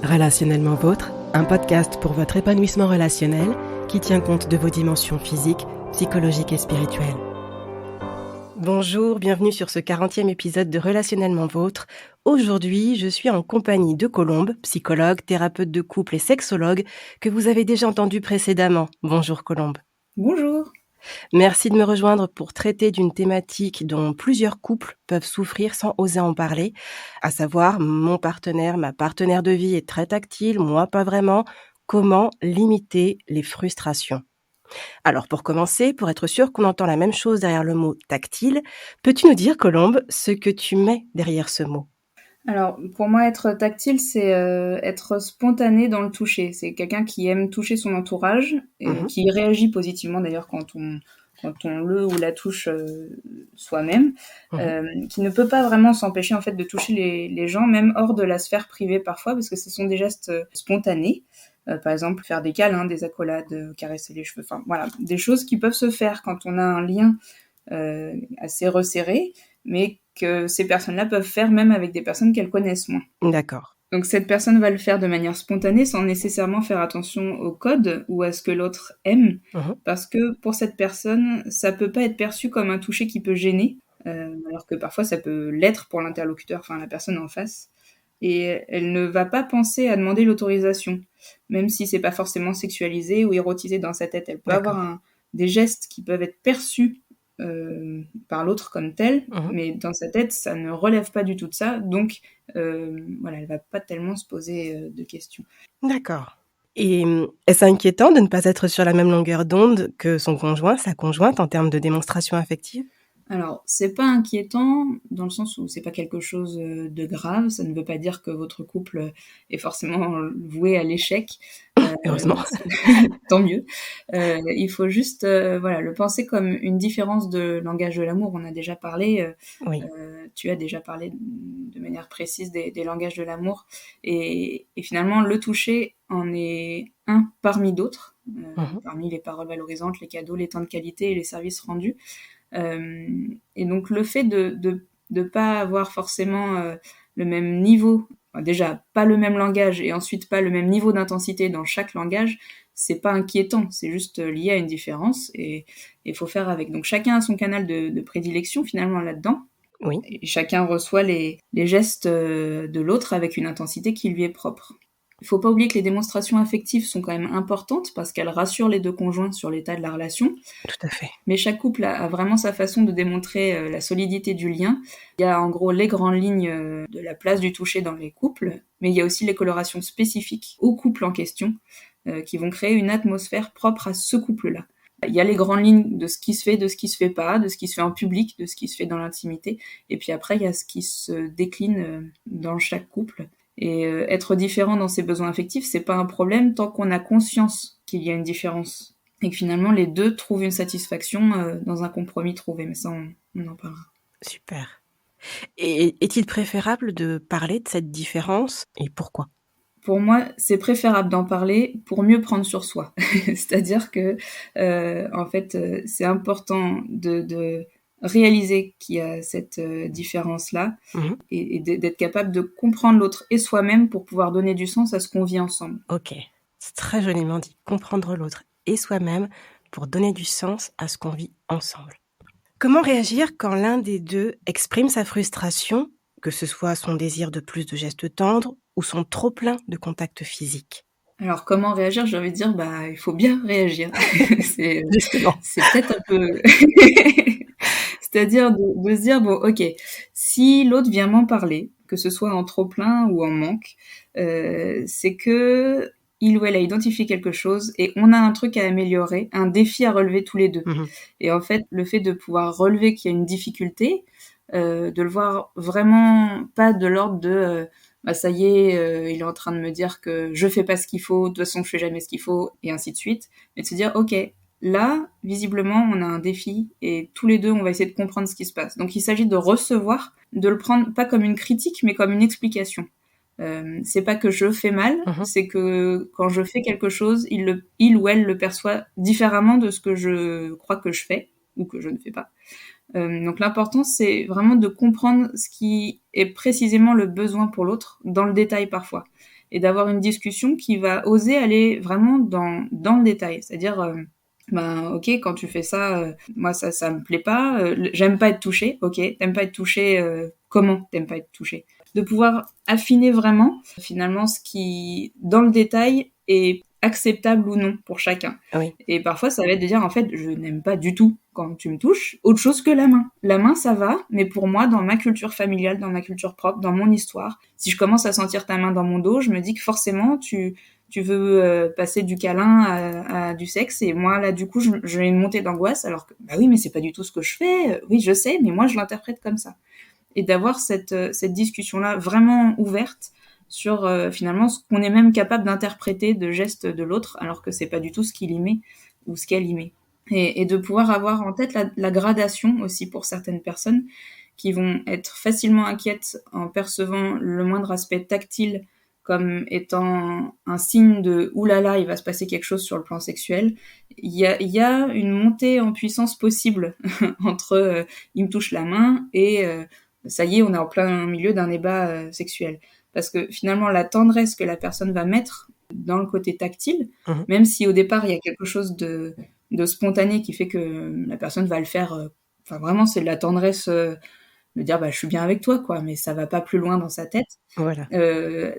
Relationnellement Vôtre, un podcast pour votre épanouissement relationnel qui tient compte de vos dimensions physiques, psychologiques et spirituelles. Bonjour, bienvenue sur ce 40e épisode de Relationnellement Vôtre. Aujourd'hui, je suis en compagnie de Colombe, psychologue, thérapeute de couple et sexologue, que vous avez déjà entendu précédemment. Bonjour Colombe. Bonjour. Merci de me rejoindre pour traiter d'une thématique dont plusieurs couples peuvent souffrir sans oser en parler, à savoir mon partenaire, ma partenaire de vie est très tactile, moi pas vraiment. Comment limiter les frustrations ? Alors pour commencer, pour être sûr qu'on entend la même chose derrière le mot tactile, peux-tu nous dire, Colombe, ce que tu mets derrière ce mot ? Alors, pour moi, être tactile, c'est être spontané dans le toucher. C'est quelqu'un qui aime toucher son entourage, et qui réagit positivement d'ailleurs quand on le ou la touche soi-même, qui ne peut pas vraiment s'empêcher en fait de toucher les gens, même hors de la sphère privée parfois, parce que ce sont des gestes spontanés. Par exemple, faire des câlins, des accolades, caresser les cheveux, enfin voilà, des choses qui peuvent se faire quand on a un lien assez resserré, mais que ces personnes-là peuvent faire même avec des personnes qu'elles connaissent moins. D'accord. Donc cette personne va le faire de manière spontanée sans nécessairement faire attention au code ou à ce que l'autre aime, parce que pour cette personne, ça peut pas être perçu comme un toucher qui peut gêner, alors que parfois ça peut l'être pour l'interlocuteur, enfin la personne en face. Et elle ne va pas penser à demander l'autorisation, même si c'est pas forcément sexualisé ou érotisé dans sa tête. Elle peut avoir des gestes qui peuvent être perçus par l'autre comme tel, mais dans sa tête, ça ne relève pas du tout de ça, donc voilà, elle va pas tellement se poser de questions. D'accord. Et est-ce inquiétant de ne pas être sur la même longueur d'onde que son conjoint, sa conjointe, en termes de démonstration affective ? Alors, c'est pas inquiétant dans le sens où c'est pas quelque chose de grave, ça ne veut pas dire que votre couple est forcément voué à l'échec. Heureusement. Tant mieux. Il faut juste voilà, le penser comme une différence de langage de l'amour. On a déjà parlé, Oui. tu as déjà parlé de manière précise des langages de l'amour. Et finalement, le toucher en est un parmi d'autres, parmi les paroles valorisantes, les cadeaux, les temps de qualité et les services rendus. Et donc le fait de pas avoir forcément le même niveau, déjà pas le même langage et ensuite pas le même niveau d'intensité dans chaque langage, c'est pas inquiétant, c'est juste lié à une différence et il faut faire avec. Donc chacun a son canal de prédilection finalement là-dedans. Oui. Et chacun reçoit les gestes de l'autre avec une intensité qui lui est propre. Il faut pas oublier que les démonstrations affectives sont quand même importantes parce qu'elles rassurent les deux conjoints sur l'état de la relation. Tout à fait. Mais chaque couple a vraiment sa façon de démontrer la solidité du lien. Il y a en gros les grandes lignes de la place du toucher dans les couples, mais il y a aussi les colorations spécifiques au couple en question qui vont créer une atmosphère propre à ce couple-là. Il y a les grandes lignes de ce qui se fait, de ce qui se fait pas, de ce qui se fait en public, de ce qui se fait dans l'intimité. Et puis après, il y a ce qui se décline dans chaque couple. Et être différent dans ses besoins affectifs, c'est pas un problème tant qu'on a conscience qu'il y a une différence. Et que finalement, les deux trouvent une satisfaction dans un compromis trouvé. Mais ça, on en parlera. Super. Et est-il préférable de parler de cette différence et pourquoi ? Pour moi, c'est préférable d'en parler pour mieux prendre sur soi. C'est-à-dire que, en fait, c'est important de réaliser qu'il y a cette différence-là et d'être capable de comprendre l'autre et soi-même pour pouvoir donner du sens à ce qu'on vit ensemble. Ok, c'est très joliment dit. Comprendre l'autre et soi-même pour donner du sens à ce qu'on vit ensemble. Comment réagir quand l'un des deux exprime sa frustration, que ce soit son désir de plus de gestes tendres ou son trop-plein de contacts physiques ? Alors, comment réagir ? J'ai envie de dire, il faut bien réagir. Justement. C'est peut-être un peu... C'est-à-dire de se dire, bon, ok, si l'autre vient m'en parler, que ce soit en trop-plein ou en manque, c'est que il ou elle a identifié quelque chose et on a un truc à améliorer, un défi à relever tous les deux. Et en fait, le fait de pouvoir relever qu'il y a une difficulté, de le voir vraiment pas de l'ordre de ça y est, il est en train de me dire que je fais pas ce qu'il faut, de toute façon je fais jamais ce qu'il faut, et ainsi de suite, mais de se dire ok, là, visiblement, on a un défi et tous les deux, on va essayer de comprendre ce qui se passe. Donc, il s'agit de recevoir, de le prendre pas comme une critique, mais comme une explication. C'est pas que je fais mal, c'est que quand je fais quelque chose, il ou elle le perçoit différemment de ce que je crois que je fais ou que je ne fais pas. Donc, l'important, c'est vraiment de comprendre ce qui est précisément le besoin pour l'autre, dans le détail parfois. et d'avoir une discussion qui va oser aller vraiment dans le détail. C'est-à-dire, ok, quand tu fais ça, moi ça me plaît pas, j'aime pas être touchée, ok, t'aimes pas être touchée, comment t'aimes pas être touchée? De pouvoir affiner vraiment, finalement, ce qui, dans le détail, est acceptable ou non pour chacun. Oui. Et parfois, ça va être de dire, en fait, je n'aime pas du tout quand tu me touches, autre chose que la main. La main, ça va, mais pour moi, dans ma culture familiale, dans ma culture propre, dans mon histoire, si je commence à sentir ta main dans mon dos, je me dis que forcément, tu veux passer du câlin à du sexe, et moi, là, du coup, j'ai une montée d'angoisse, alors que, bah oui, mais c'est pas du tout ce que je fais, oui, je sais, mais moi, je l'interprète comme ça. Et d'avoir cette discussion-là vraiment ouverte sur finalement ce qu'on est même capable d'interpréter de gestes de l'autre, alors que c'est pas du tout ce qu'il y met ou ce qu'elle y met. Et de pouvoir avoir en tête la gradation aussi pour certaines personnes qui vont être facilement inquiètes en percevant le moindre aspect tactile comme étant un signe de « oulala, il va se passer quelque chose sur le plan sexuel », il y a une montée en puissance possible entre il me touche la main et ça y est, on est en plein milieu d'un débat sexuel. Parce que finalement, la tendresse que la personne va mettre dans le côté tactile, même si au départ, il y a quelque chose de spontané qui fait que la personne va le faire, enfin vraiment, c'est de la tendresse de dire, bah, je suis bien avec toi, quoi, mais ça va pas plus loin dans sa tête. Voilà.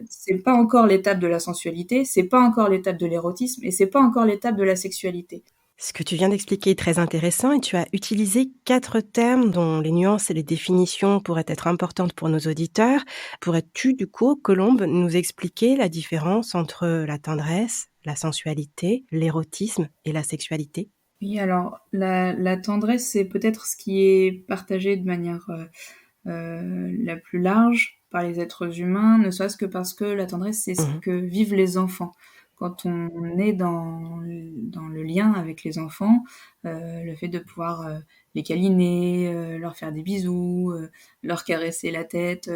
C'est pas encore l'étape de la sensualité, c'est pas encore l'étape de l'érotisme, et c'est pas encore l'étape de la sexualité. Ce que tu viens d'expliquer est très intéressant et tu as utilisé 4 termes dont les nuances et les définitions pourraient être importantes pour nos auditeurs. Pourrais-tu, du coup, Colombe, nous expliquer la différence entre la tendresse, la sensualité, l'érotisme et la sexualité? Oui, alors la tendresse, c'est peut-être ce qui est partagé de manière la plus large par les êtres humains, ne serait-ce que parce que la tendresse, c'est ce que vivent les enfants. Quand on est dans le lien avec les enfants, le fait de pouvoir les câliner, leur faire des bisous, leur caresser la tête,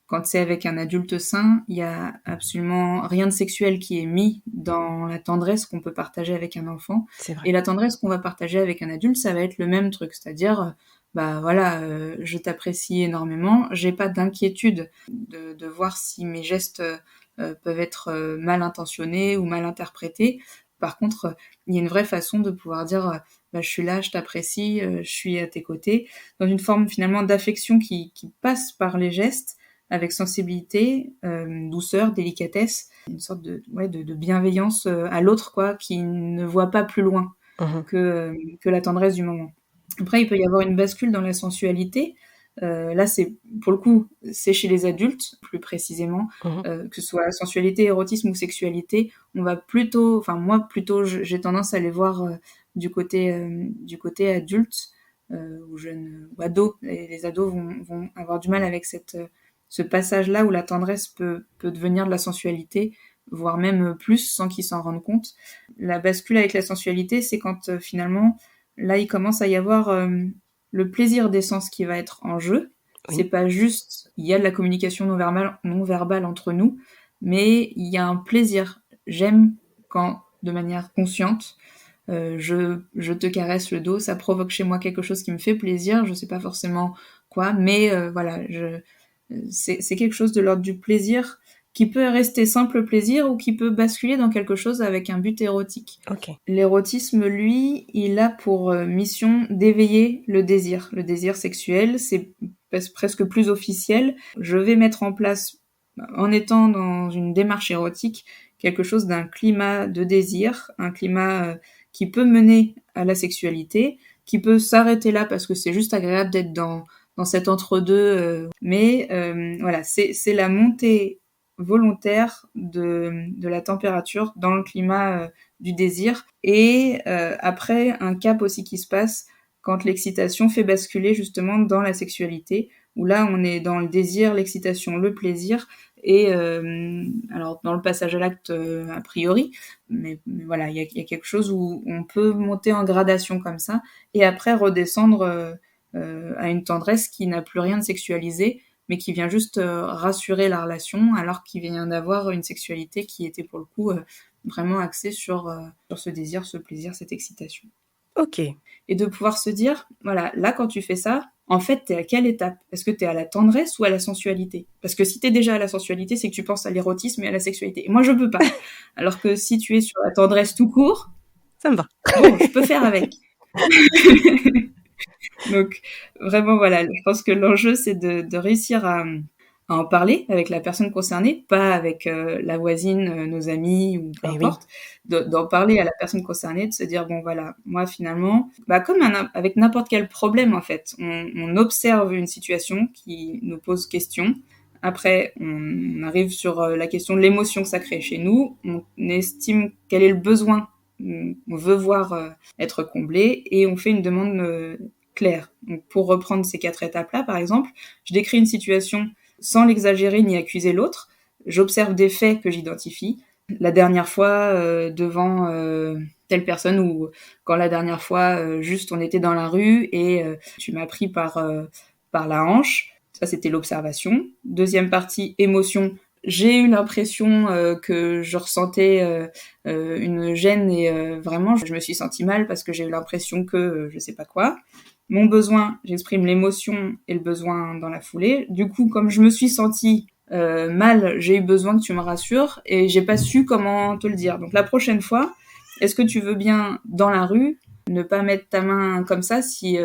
quand c'est avec un adulte sain, il y a absolument rien de sexuel qui est mis dans la tendresse qu'on peut partager avec un enfant. C'est vrai. Et la tendresse qu'on va partager avec un adulte, ça va être le même truc, c'est-à-dire bah voilà, je t'apprécie énormément, j'ai pas d'inquiétude de voir si mes gestes peuvent être mal intentionnés ou mal interprétés. Par contre, il y a une vraie façon de pouvoir dire bah, je suis là, je t'apprécie, je suis à tes côtés, dans une forme finalement d'affection qui passe par les gestes, avec sensibilité, douceur, délicatesse, une sorte de bienveillance à l'autre, quoi, qui ne voit pas plus loin que la tendresse du moment. Après, il peut y avoir une bascule dans la sensualité. Là, c'est pour le coup, c'est chez les adultes, plus précisément, que ce soit sensualité, érotisme ou sexualité. On va plutôt, enfin moi plutôt, j'ai tendance à les voir du côté adulte ou jeune ou ado. Les ados vont avoir du mal avec ce passage-là où la tendresse peut devenir de la sensualité, voire même plus, sans qu'ils s'en rendent compte. La bascule avec la sensualité, c'est quand finalement, là, il commence à y avoir le plaisir des sens qui va être en jeu. Oui. C'est pas juste, il y a de la communication non verbale entre nous, mais il y a un plaisir. J'aime quand, de manière consciente, je te caresse le dos, ça provoque chez moi quelque chose qui me fait plaisir, je sais pas forcément quoi, mais voilà, c'est quelque chose de l'ordre du plaisir qui peut rester simple plaisir ou qui peut basculer dans quelque chose avec un but érotique. Ok. L'érotisme, lui, il a pour mission d'éveiller le désir sexuel, c'est presque plus officiel. Je vais mettre en place, en étant dans une démarche érotique, quelque chose d'un climat de désir, un climat qui peut mener à la sexualité, qui peut s'arrêter là parce que c'est juste agréable d'être dans cet entre-deux, mais voilà, c'est la montée volontaire de la température dans le climat du désir, et après un cap aussi qui se passe quand l'excitation fait basculer justement dans la sexualité, où là on est dans le désir, l'excitation, le plaisir, et alors dans le passage à l'acte a priori, mais voilà, il y a quelque chose où on peut monter en gradation comme ça, et après redescendre à une tendresse qui n'a plus rien de sexualisé, mais qui vient juste rassurer la relation, alors qu'il vient d'avoir une sexualité qui était pour le coup vraiment axée sur ce désir, ce plaisir, cette excitation. Ok. Et de pouvoir se dire, voilà, là quand tu fais ça, en fait, t'es à quelle étape? Est-ce que t'es à la tendresse ou à la sensualité? Parce que si t'es déjà à la sensualité, c'est que tu penses à l'érotisme et à la sexualité. Et moi, je peux pas. Alors que si tu es sur la tendresse tout court, Ça me va. bon, je peux faire avec. Donc, vraiment, voilà, je pense que l'enjeu, c'est de réussir à en parler avec la personne concernée, pas avec la voisine, nos amis ou peu Eh oui. importe, d'en parler à la personne concernée, de se dire, bon, voilà, moi, finalement, bah, comme avec n'importe quel problème, en fait, on observe une situation qui nous pose question. Après, on arrive sur la question de l'émotion que ça crée chez nous. On estime quel est le besoin on veut voir être comblé et on fait une demande claire. Donc, pour reprendre ces 4 étapes-là, par exemple, je décris une situation sans l'exagérer ni accuser l'autre. J'observe des faits que j'identifie. La dernière fois, devant telle personne ou quand la dernière fois, juste on était dans la rue et tu m'as pris par la hanche. Ça, c'était l'observation. Deuxième partie, émotion. J'ai eu l'impression que je ressentais une gêne et vraiment, je me suis sentie mal parce que j'ai eu l'impression que je sais pas quoi. Mon besoin, j'exprime l'émotion et le besoin dans la foulée. Du coup, comme je me suis sentie mal, j'ai eu besoin que tu me rassures et j'ai pas su comment te le dire. Donc la prochaine fois, est-ce que tu veux bien dans la rue ne pas mettre ta main comme ça si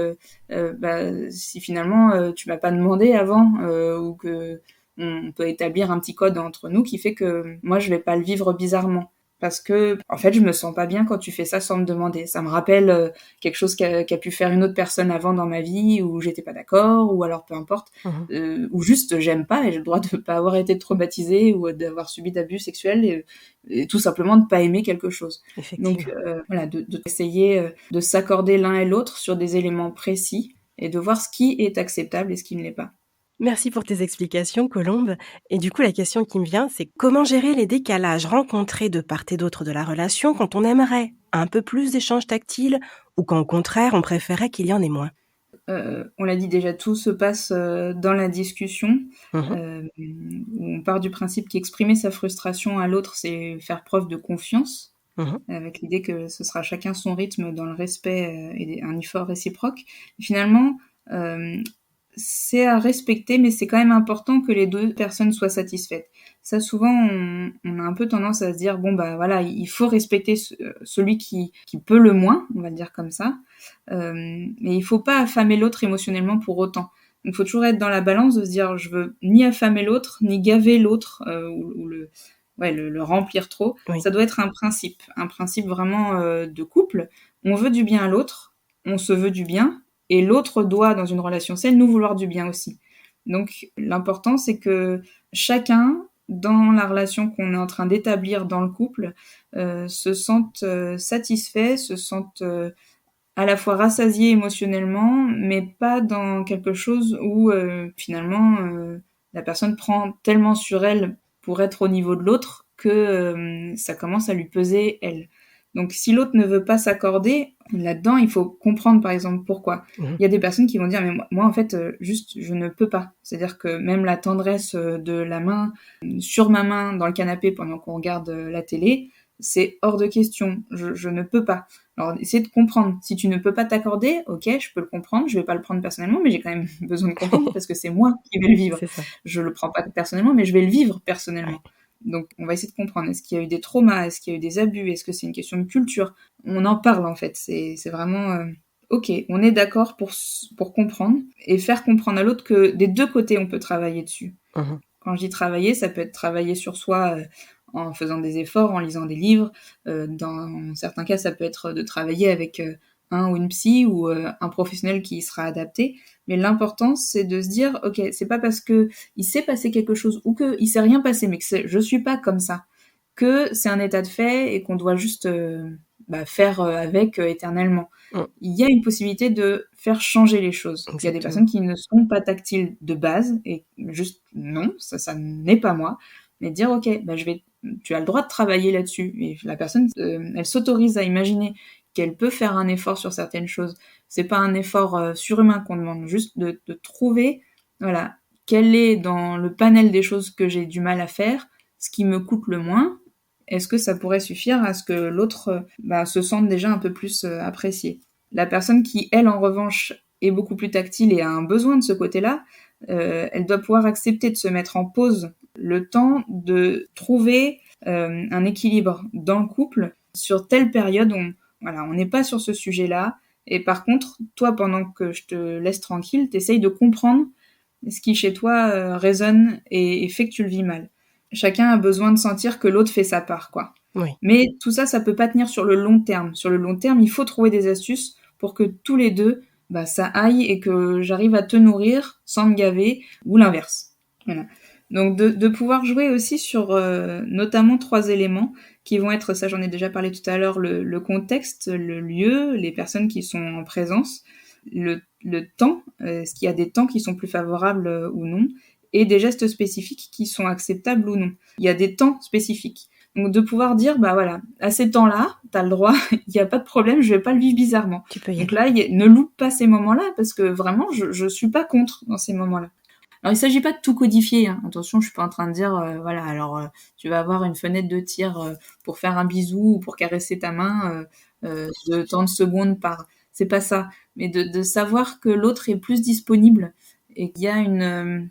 finalement tu m'as pas demandé avant ou que on peut établir un petit code entre nous qui fait que moi je vais pas le vivre bizarrement. Parce que, en fait, je me sens pas bien quand tu fais ça sans me demander. Ça me rappelle quelque chose qu'a pu faire une autre personne avant dans ma vie, où j'étais pas d'accord, ou alors peu importe, Mmh. ou juste j'aime pas et j'ai le droit de pas avoir été traumatisée ou d'avoir subi d'abus sexuels et tout simplement de pas aimer quelque chose. Donc Effectivement. voilà, de essayer de s'accorder l'un et l'autre sur des éléments précis et de voir ce qui est acceptable et ce qui ne l'est pas. Merci pour tes explications, Colombe. Et du coup, la question qui me vient, c'est comment gérer les décalages rencontrés de part et d'autre de la relation quand on aimerait un peu plus d'échanges tactiles ou quand au contraire, on préférait qu'il y en ait moins? On l'a dit déjà, tout se passe dans la discussion, Mmh. où on part du principe qu'exprimer sa frustration à l'autre, c'est faire preuve de confiance, Mmh. avec l'idée que ce sera chacun son rythme dans le respect et un effort réciproque. Finalement, euh, c'est à respecter, mais c'est quand même important que les deux personnes soient satisfaites. Ça, souvent, on a un peu tendance à se dire, bon, bah voilà, il faut respecter celui qui peut le moins, on va le dire comme ça, mais il faut pas affamer l'autre émotionnellement pour autant. Donc, il faut toujours être dans la balance de se dire, je veux ni affamer l'autre, ni gaver l'autre, ou le remplir trop. Oui. Ça doit être un principe vraiment de couple. On veut du bien à l'autre, on se veut du bien, et l'autre doit, dans une relation saine, nous vouloir du bien aussi. Donc, l'important, c'est que chacun, dans la relation qu'on est en train d'établir dans le couple, se sente satisfait, se sente à la fois rassasié émotionnellement, mais pas dans quelque chose où finalement la personne prend tellement sur elle pour être au niveau de l'autre que ça commence à lui peser elle. Donc si l'autre ne veut pas s'accorder, là-dedans il faut comprendre par exemple pourquoi. Mmh. Il y a des personnes qui vont dire mais moi en fait juste je ne peux pas. C'est-à-dire que même la tendresse de la main sur ma main dans le canapé pendant qu'on regarde la télé, c'est hors de question. Je ne peux pas. Alors, essayer de comprendre. Si tu ne peux pas t'accorder, ok, je peux le comprendre, je vais pas le prendre personnellement, mais j'ai quand même besoin de comprendre parce que c'est moi qui vais le vivre. C'est ça. Je le prends pas personnellement, mais je vais le vivre Ouais. personnellement. Donc, on va essayer de comprendre. Est-ce qu'il y a eu des traumas? Est-ce qu'il y a eu des abus? Est-ce que c'est une question de culture? On en parle, en fait. C'est vraiment, ok, on est d'accord pour comprendre et faire comprendre à l'autre que des deux côtés, on peut travailler dessus. Mmh. Quand je dis travailler, ça peut être travailler sur soi en faisant des efforts, en lisant des livres. Dans certains cas, ça peut être de travailler avec un ou une psy ou un professionnel qui sera adapté. Mais l'important, c'est de se dire, ok, c'est pas parce que il s'est passé quelque chose ou que il s'est rien passé, mais que je suis pas comme ça, que c'est un état de fait et qu'on doit juste faire avec éternellement. Mmh. Il y a une possibilité de faire changer les choses. Il y a des Exactement. personnes qui ne sont pas tactiles de base et juste non, ça n'est pas moi. Mais dire ok, tu as le droit de travailler là-dessus. Et la personne, elle s'autorise à imaginer qu'elle peut faire un effort sur certaines choses. C'est pas un effort surhumain qu'on demande, juste de trouver, voilà, quel est dans le panel des choses que j'ai du mal à faire, ce qui me coûte le moins. Est-ce que ça pourrait suffire à ce que l'autre se sente déjà un peu plus apprécié? La personne qui, elle, en revanche, est beaucoup plus tactile et a un besoin de ce côté-là, elle doit pouvoir accepter de se mettre en pause le temps de trouver un équilibre dans le couple sur telle période. On n'est pas sur ce sujet-là. Et par contre, toi, pendant que je te laisse tranquille, t'essayes de comprendre ce qui chez toi résonne et fait que tu le vis mal. Chacun a besoin de sentir que l'autre fait sa part, quoi. Oui. Mais tout ça, ça peut pas tenir sur le long terme. Sur le long terme, il faut trouver des astuces pour que tous les deux, ça aille et que j'arrive à te nourrir sans me gaver, ou l'inverse. Voilà. Donc de pouvoir jouer aussi sur notamment 3 éléments qui vont être, ça j'en ai déjà parlé tout à l'heure, le contexte, le lieu, les personnes qui sont en présence, le temps, est-ce qu'il y a des temps qui sont plus favorables ou non, et des gestes spécifiques qui sont acceptables ou non. Il y a des temps spécifiques. Donc de pouvoir dire, voilà, à ces temps-là, t'as le droit, il n'y a pas de problème, je vais pas le vivre bizarrement. Tu peux y Donc aller. là, ne loupe pas ces moments-là, parce que vraiment, je suis pas contre dans ces moments-là. Alors il s'agit pas de tout codifier, hein. Attention, je suis pas en train de dire, tu vas avoir une fenêtre de tir pour faire un bisou ou pour caresser ta main de tant de secondes par... C'est pas ça. Mais de savoir que l'autre est plus disponible et qu'il y a un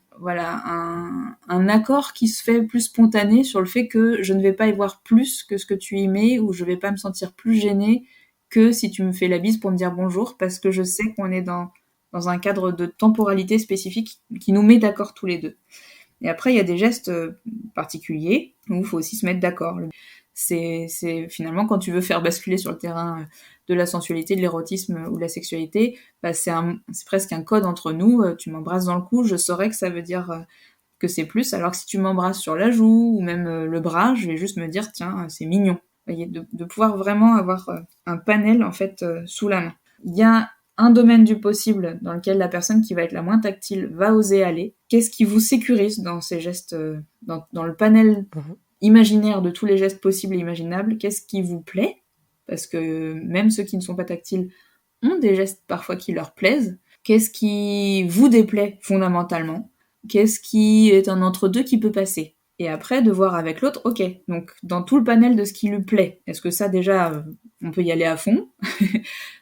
accord qui se fait plus spontané sur le fait que je ne vais pas y voir plus que ce que tu y mets, ou je vais pas me sentir plus gênée que si tu me fais la bise pour me dire bonjour, parce que je sais qu'on est dans un cadre de temporalité spécifique qui nous met d'accord tous les deux. Et après, il y a des gestes particuliers où il faut aussi se mettre d'accord. C'est finalement quand tu veux faire basculer sur le terrain de la sensualité, de l'érotisme ou de la sexualité, c'est presque un code entre nous. Tu m'embrasses dans le cou, je saurais que ça veut dire que c'est plus, alors que si tu m'embrasses sur la joue ou même le bras, je vais juste me dire tiens, c'est mignon. Vous voyez, de pouvoir vraiment avoir un panel en fait sous la main. Il y a un domaine du possible dans lequel la personne qui va être la moins tactile va oser aller. Qu'est-ce qui vous sécurise dans ces gestes, dans le panel imaginaire de tous les gestes possibles et imaginables? Qu'est-ce qui vous plaît? Parce que même ceux qui ne sont pas tactiles ont des gestes parfois qui leur plaisent. Qu'est-ce qui vous déplaît fondamentalement? Qu'est-ce qui est un entre-deux qui peut passer? Et après, de voir avec l'autre, ok, donc dans tout le panel de ce qui lui plaît, est-ce que ça déjà, on peut y aller à fond,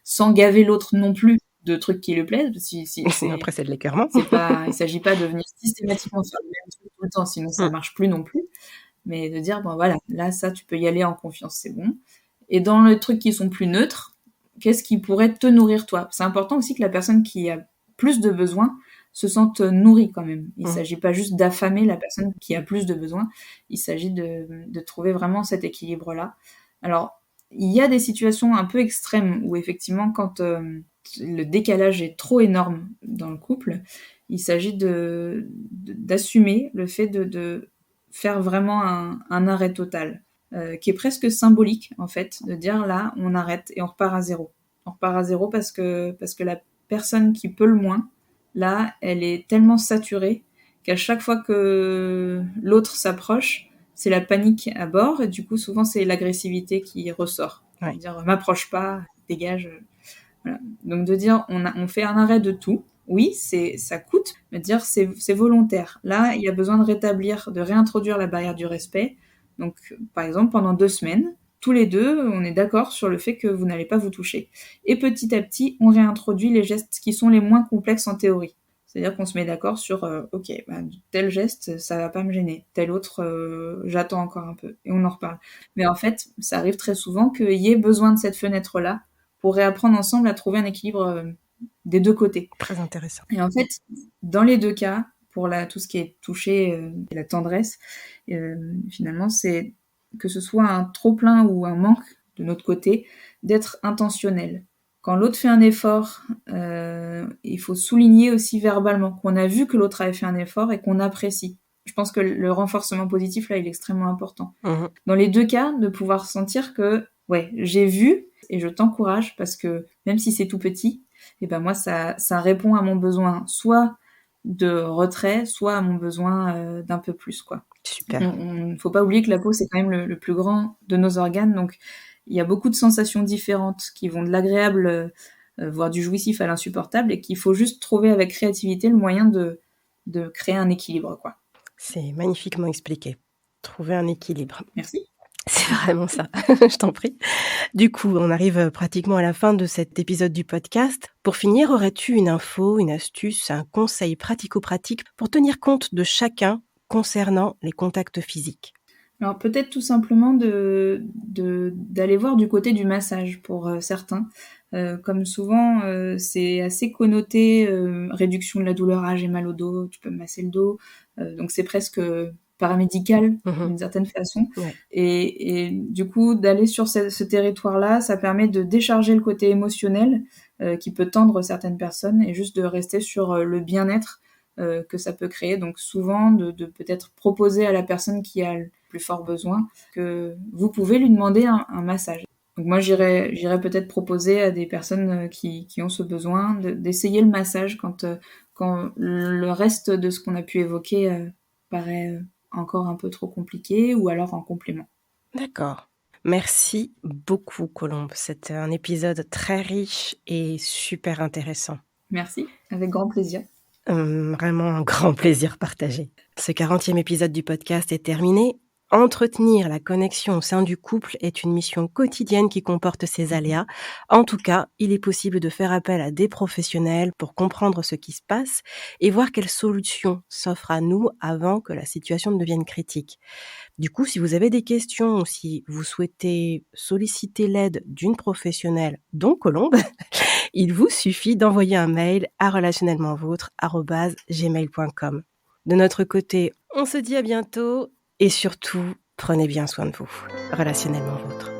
sans gaver l'autre non plus de trucs qui lui plaisent? Après, c'est de l'écœurement. Il s'agit pas de venir systématiquement faire le même truc tout le temps, sinon ça marche plus non plus. Mais de dire, voilà, là, ça, tu peux y aller en confiance, c'est bon. Et dans les trucs qui sont plus neutres, qu'est-ce qui pourrait te nourrir toi? C'est important aussi que la personne qui a plus de besoins se sente nourrie quand même. Il s'agit pas juste d'affamer la personne qui a plus de besoins, il s'agit de trouver vraiment cet équilibre-là. Alors, il y a des situations un peu extrêmes où effectivement, quand le décalage est trop énorme dans le couple, il s'agit d'assumer le fait de faire vraiment un arrêt total, qui est presque symbolique en fait, de dire là, on arrête et on repart à zéro. On repart à zéro parce que la personne qui peut le moins, là, elle est tellement saturée qu'à chaque fois que l'autre s'approche, c'est la panique à bord, et du coup, souvent, c'est l'agressivité qui ressort. Ouais. Dire, m'approche pas, dégage. Voilà. Donc, de dire, on fait un arrêt de tout. Oui, ça coûte, mais de dire, c'est volontaire. Là, il y a besoin de réintroduire la barrière du respect. Donc, par exemple, pendant 2 semaines, tous les deux, on est d'accord sur le fait que vous n'allez pas vous toucher. Et petit à petit, on réintroduit les gestes qui sont les moins complexes en théorie. C'est-à-dire qu'on se met d'accord sur, ok, tel geste, ça va pas me gêner. Tel autre, j'attends encore un peu. Et on en reparle. Mais en fait, ça arrive très souvent qu'il y ait besoin de cette fenêtre-là pour réapprendre ensemble à trouver un équilibre des deux côtés. Très intéressant. Et en fait, dans les deux cas, pour tout ce qui est touché et la tendresse, finalement, c'est que ce soit un trop-plein ou un manque de notre côté, d'être intentionnel. Quand l'autre fait un effort, il faut souligner aussi verbalement qu'on a vu que l'autre avait fait un effort et qu'on apprécie. Je pense que le renforcement positif, là, il est extrêmement important. Dans les deux cas, de pouvoir sentir que, ouais, j'ai vu et je t'encourage parce que même si c'est tout petit, et moi, ça répond à mon besoin soit de retrait, soit à mon besoin d'un peu plus, quoi. Super. On faut pas oublier que la peau, c'est quand même le plus grand de nos organes, donc il y a beaucoup de sensations différentes qui vont de l'agréable, voire du jouissif à l'insupportable, et qu'il faut juste trouver avec créativité le moyen de créer un équilibre, quoi. C'est magnifiquement expliqué. Trouver un équilibre. Merci. C'est vraiment ça, je t'en prie. Du coup, on arrive pratiquement à la fin de cet épisode du podcast. Pour finir, aurais-tu une info, une astuce, un conseil pratico-pratique pour tenir compte de chacun concernant les contacts physiques? Alors peut-être tout simplement d'aller voir du côté du massage pour, certains. Comme souvent, c'est assez connoté, réduction de la douleur: «Ah j'ai mal au dos, tu peux me masser le dos». Donc c'est presque, paramédical Mmh. d'une certaine façon Ouais. et du coup d'aller sur ce territoire-là, ça permet de décharger le côté émotionnel, qui peut tendre certaines personnes et juste de rester sur, le bien-être, que ça peut créer. Donc souvent de peut-être proposer à la personne qui a le plus fort besoin que vous pouvez lui demander un massage. Donc moi j'irais peut-être proposer à des personnes, qui ont ce besoin d'essayer le massage quand le reste de ce qu'on a pu évoquer, paraît, encore un peu trop compliqué ou alors en complément. D'accord. Merci beaucoup Colombe. C'était un épisode très riche et super intéressant. Merci, avec grand plaisir. Vraiment un grand plaisir partagé. Ce 40e épisode du podcast est terminé. Entretenir la connexion au sein du couple est une mission quotidienne qui comporte ses aléas. En tout cas, il est possible de faire appel à des professionnels pour comprendre ce qui se passe et voir quelles solutions s'offrent à nous avant que la situation ne devienne critique. Du coup, si vous avez des questions ou si vous souhaitez solliciter l'aide d'une professionnelle, dont Colombe, il vous suffit d'envoyer un mail à relationnellementvôtre@gmail.com. De notre côté, on se dit à bientôt et surtout, prenez bien soin de vous. Relationnellement vôtre.